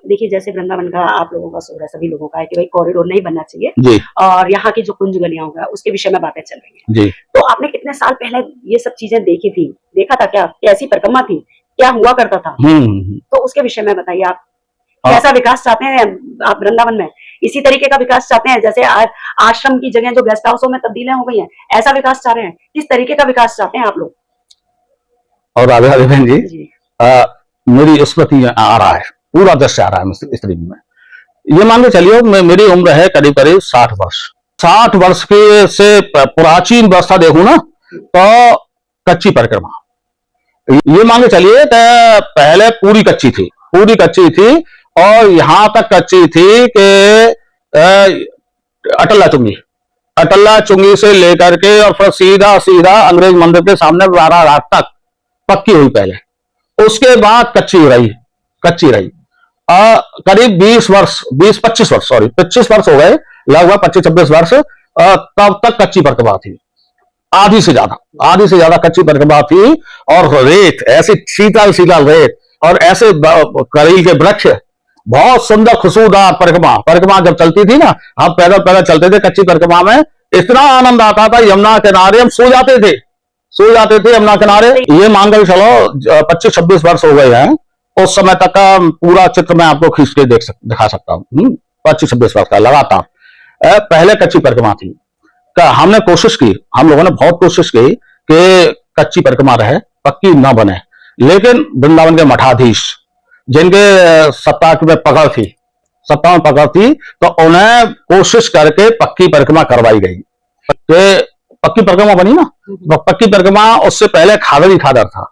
देखिए जैसे वृंदावन का आप लोगों का शोर है, सभी लोगों का है कि भाई कॉरिडोर नहीं बनना चाहिए जी और यहाँ की जो कुंज गलियां होगा उसके विषय में बातें चल रही हैं। जी। तो आपने कितने साल पहले ये सब चीजें देखी थी, देखा था क्या, कैसी परिक्रमा थी, क्या हुआ करता था? तो उसके विषय में बताइए आप कैसा विकास चाहते हैं आप वृंदावन में? इसी तरीके का विकास चाहते हैं जैसे आज आश्रम की जगह जो गेस्ट हाउसों में तब्दीलियां हो गई हैं, ऐसा विकास चाह रहे हैं? किस तरीके का विकास चाहते हैं आप लोग? और राधा राधा बहन जी, जी मेरी स्मृति आ रहा है, पूरा दृश्य आ रहा है इस तरीके में। ये मान के चलिए मेरी उम्र है करीब करीब 60 वर्ष। 60 वर्ष के से प्राचीन व्यवस्था देखूं ना तो कच्ची परिक्रमा, ये मान के चलिए कि पहले पूरी कच्ची थी और यहां तक कच्ची थी कि अटल्ला चुंगी से लेकर के और फिर सीधा सीधा अंग्रेज मंदिर के सामने 12 रात तक पक्की हुई पहले। उसके बाद कच्ची रही करीब 25 वर्ष हो गए, लगभग 25-26 वर्ष तब तक कच्ची परिक्रमा थी। आधी से ज्यादा कच्ची परिक्रमा थी और रेत ऐसी शीतल रेत और ऐसे करील के वृक्ष, बहुत सुंदर खुशबूदार परिक्रमा जब चलती थी ना, हम पैदल चलते थे कच्ची परिक्रमा में, इतना आनंद आता था। यमुना किनारे हम सो जाते थे यमुना किनारे। ये मान कर चलो 25-26 वर्ष हो गए हैं, उस समय तक का पूरा चित्र मैं आपको खींच के दिखा सकता हूँ। 25-26 वर्ष का लगातार पहले कच्ची परिक्रमा थी। हमने हम लोगों ने बहुत कोशिश की कि कच्ची परिक्रमा रहे, पक्की ना बने, लेकिन वृंदावन के मठाधीश जिनके सत्ता में पकड़ थी तो उन्हें कोशिश करके पक्की परिक्रमा करवाई गई। पक्की परिक्रमा बनी ना, तो पक्की परिक्रमा उससे पहले खादर ही खादर था।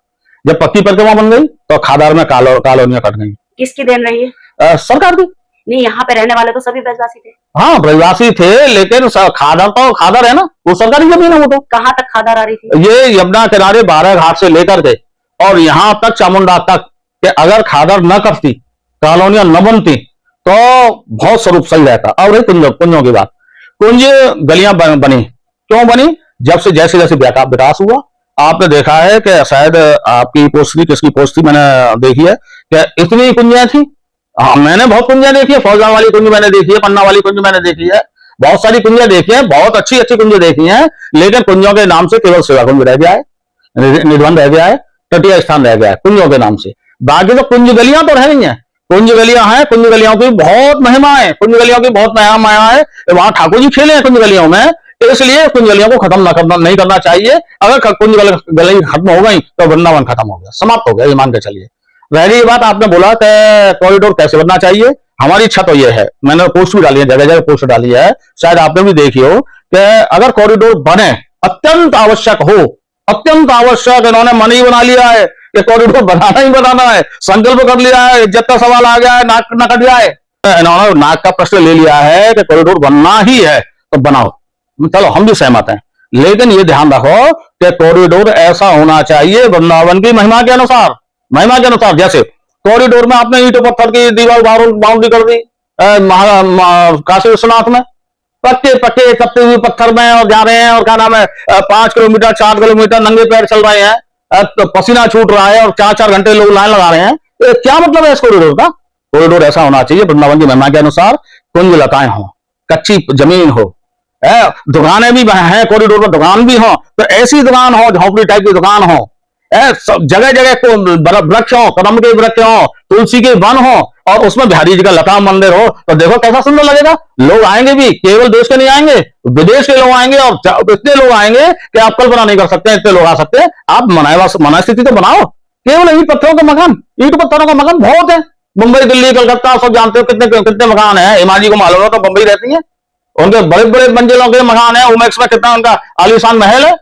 जब पक्की परिक्रमा बन गई तो खादर में कॉलोनियां कट गई। किसकी देन रही है? सरकार की। नहीं, यहाँ पे रहने वाले तो सभी ब्रजवासी थे। हाँ, ब्रजवासी थे, लेकिन खादर तो खादर है ना, वो सरकारी जमीन है। वो तो कहाँ तक खादर आ रही थी? ये यमुना किनारे 12 घाट से लेकर के और यहाँ तक चामुंडा तक, कि अगर खादर न करती, कॉलोनियां न बनती तो बहुत स्वरूप सही रहता। और रही कुंजों की बात, कुंज गलियां बनी, क्यों बनी? जब से जैसे विकास हुआ, आपने देखा है कि शायद आपकी पोस्टी किसकी पोस्ट थी, मैंने देखी है कि इतनी कुंजियां थी। हाँ, मैंने बहुत कुंजियां देखी है, फौजा वाली कुंज मैंने देखी है, पन्ना वाली कुंज मैंने देखी है, बहुत सारी कुंजियां देखी है, बहुत अच्छी कुंज देखी है। लेकिन कुंजों के नाम से केवल सेवा कुंज रह गया है, निधन रह गया है, तटीय स्थान रह गया है कुंजों के नाम से। बाकी तो कुंज गलियां तो रह गई हैं, कुंज गलियां हैं, कुंज गलियों की बहुत महिमा है, वहां ठाकुर जी खेले हैं कुंज गलियों में, इसलिए कुंज गलियों को खत्म नहीं करना चाहिए। अगर कुंज गली खत्म हो गई तो वृंदावन खत्म हो गया, समाप्त हो गया, ये मान के चलिए। रह गई बात, आपने बोला कि कॉरिडोर कैसे बनना चाहिए। हमारी इच्छा तो ये है, मैंने पोस्ट भी डाली है, जगह जगह पोस्ट डाली है, शायद आपने भी देखी हो, कि अगर कॉरिडोर बने, अत्यंत आवश्यक इन्होंने मन ही बना लिया है कि कॉरिडोर बनाना है, संकल्प कर लिया है, इज्जत का सवाल आ गया है, नाक न कट जाए, इन्होंने नाक का प्रश्न ले लिया है कि कॉरिडोर बनना ही है तो बनाओ। चलो, हम भी सहमत हैं, लेकिन ये ध्यान रखो कि कॉरिडोर ऐसा होना चाहिए वृंदावन की महिमा के अनुसार। जैसे कॉरिडोर में आपने ईंट पत्थर की दीवार बाउंड्री कर दी, काशी विश्वनाथ में पक्के तपते हुए पत्थर में और जा रहे हैं, और क्या नाम है 5 किलोमीटर 4 किलोमीटर नंगे पैर चल रहे हैं, तो पसीना छूट रहा है और 4-4 घंटे लोग लाइन लगा रहे हैं। क्या मतलब है इस कॉरिडोर का? कॉरिडोर ऐसा होना चाहिए वृंदावन की महिमा के अनुसार, कुंज लताएं हो, कच्ची जमीन हो, दुकानें भी हैं, कॉरिडोर में दुकान भी हो, तो ऐसी दुकान हो, झोपड़ी टाइप की दुकान हो, जगह जगह वृक्ष हो, कदम के वृक्ष हो, तुलसी के वन हो, और उसमें बिहारी जी का लता मंदिर हो, तो देखो कैसा सुंदर लगेगा। लोग आएंगे भी, केवल देश के नहीं आएंगे, विदेश के लोग आएंगे, और इतने लोग आएंगे कि आप कल्पना नहीं कर सकते, इतने लोग आ सकते हैं। आप मना स्थिति तो बनाओ, केवल ईंट पत्थरों का मकान बहुत है। मुंबई, दिल्ली, कलकत्ता, सब जानते हो कितने मकान है। हिमा जी को मालूम हो तो बंबई रहती है, उनके बड़े बड़े मंजिलों के मकान है। ओमेक्स में कितना उनका आलीशान महल है,